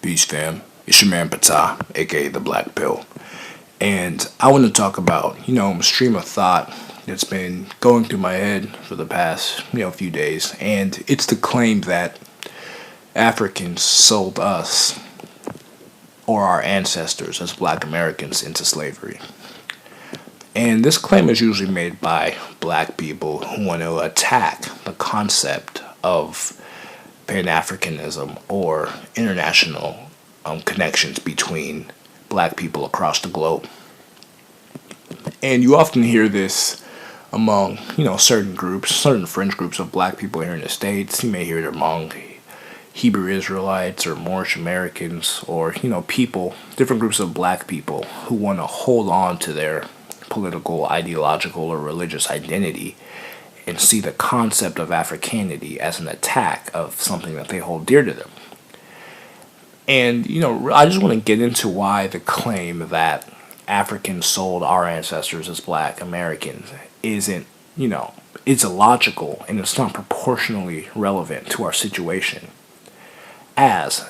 Peace, fam. It's your man Ptah, aka the Black Pill. And I want to talk about, a stream of thought that's been going through my head for the past, few days. And it's the claim that Africans sold us, or our ancestors as Black Americans, into slavery. And this claim is usually made by Black people who want to attack the concept of Pan-Africanism or international connections between Black people across the globe. And you often hear this among, certain groups, certain fringe groups of Black people here in the States. You may hear it among Hebrew Israelites or Moorish Americans or, people, different groups of Black people who want to hold on to their political, ideological, or religious identity and see the concept of Africanity as an attack of something that they hold dear to them. And, I just want to get into why the claim that Africans sold our ancestors as Black Americans isn't, it's illogical and it's not proportionally relevant to our situation as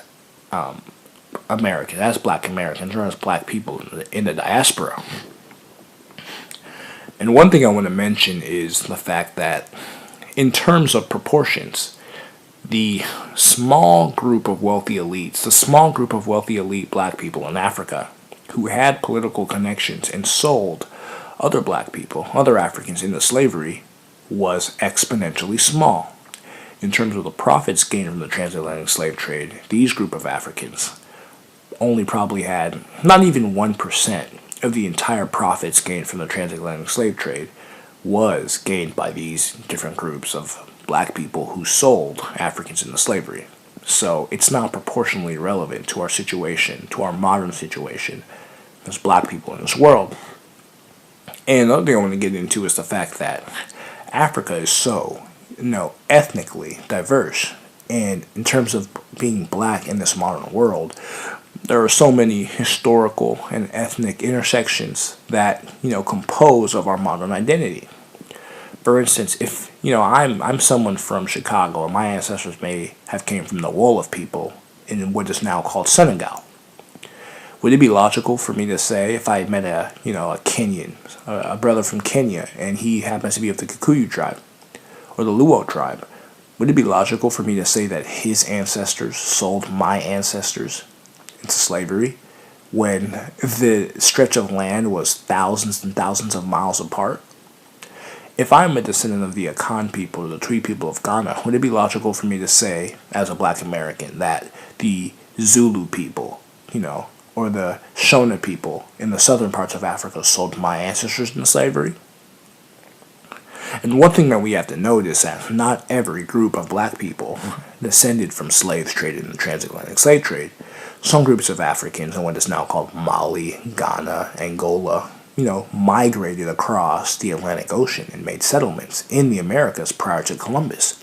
Americans, as Black Americans, or as Black people in the diaspora. And one thing I want to mention is the fact that, in terms of proportions, the small group of wealthy elites, the small group of wealthy elite Black people in Africa who had political connections and sold other Black people, other Africans into slavery, was exponentially small. In terms of the profits gained from the transatlantic slave trade, these group of Africans only probably had not even 1% of the entire profits gained from the transatlantic slave trade was gained by these different groups of Black people who sold Africans into slavery. So it's not proportionally relevant to our situation, to our modern situation as Black people in this world. And another thing I want to get into is the fact that Africa is so, ethnically diverse. And in terms of being Black in this modern world, there are so many historical and ethnic intersections that, compose of our modern identity. For instance, if, I'm someone from Chicago, and my ancestors may have came from the Wolof people in what is now called Senegal. Would it be logical for me to say, if I met a Kenyan, a brother from Kenya, and he happens to be of the Kikuyu tribe, or the Luo tribe, would it be logical for me to say that his ancestors sold my ancestors into slavery when the stretch of land was thousands and thousands of miles apart? If I'm a descendant of the Akan people, or the Twi people of Ghana, would it be logical for me to say, as a Black American, that the Zulu people, or the Shona people in the southern parts of Africa sold my ancestors into slavery? And one thing that we have to note is that not every group of Black people descended from slaves traded in the transatlantic slave trade. Some groups of Africans in what is now called Mali, Ghana, Angola, migrated across the Atlantic Ocean and made settlements in the Americas prior to Columbus.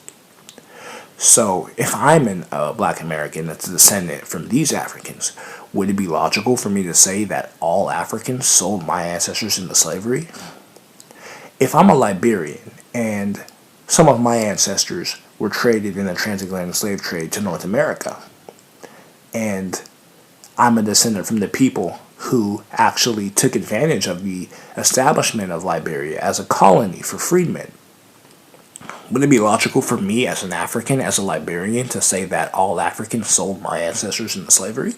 So if I'm a Black American that's a descendant from these Africans, would it be logical for me to say that all Africans sold my ancestors into slavery? If I'm a Liberian and some of my ancestors were traded in the transatlantic slave trade to North America, and I'm a descendant from the people who actually took advantage of the establishment of Liberia as a colony for freedmen, would it be logical for me as an African, as a Liberian, to say that all Africans sold my ancestors into slavery?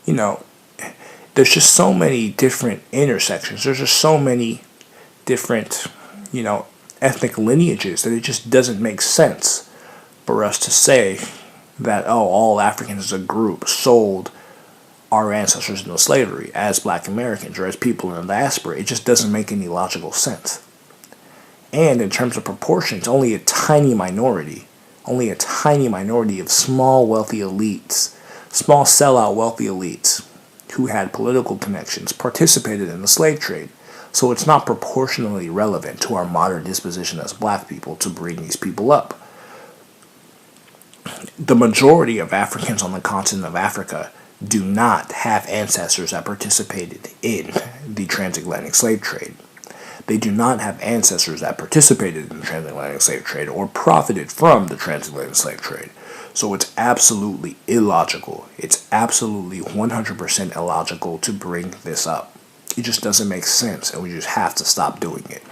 There's just so many different intersections. There's just so many different, ethnic lineages that it just doesn't make sense for us to say that, all Africans as a group sold our ancestors into slavery as Black Americans or as people in the diaspora. It just doesn't make any logical sense. And in terms of proportions, only a tiny minority of small wealthy elites, small sellout wealthy elites who had political connections participated in the slave trade. So it's not proportionally relevant to our modern disposition as Black people to bring these people up. The majority of Africans on the continent of Africa do not have ancestors that participated in the transatlantic slave trade. They do not have ancestors that participated in the transatlantic slave trade or profited from the transatlantic slave trade. So it's absolutely illogical. It's absolutely 100% illogical to bring this up. It just doesn't make sense, and we just have to stop doing it.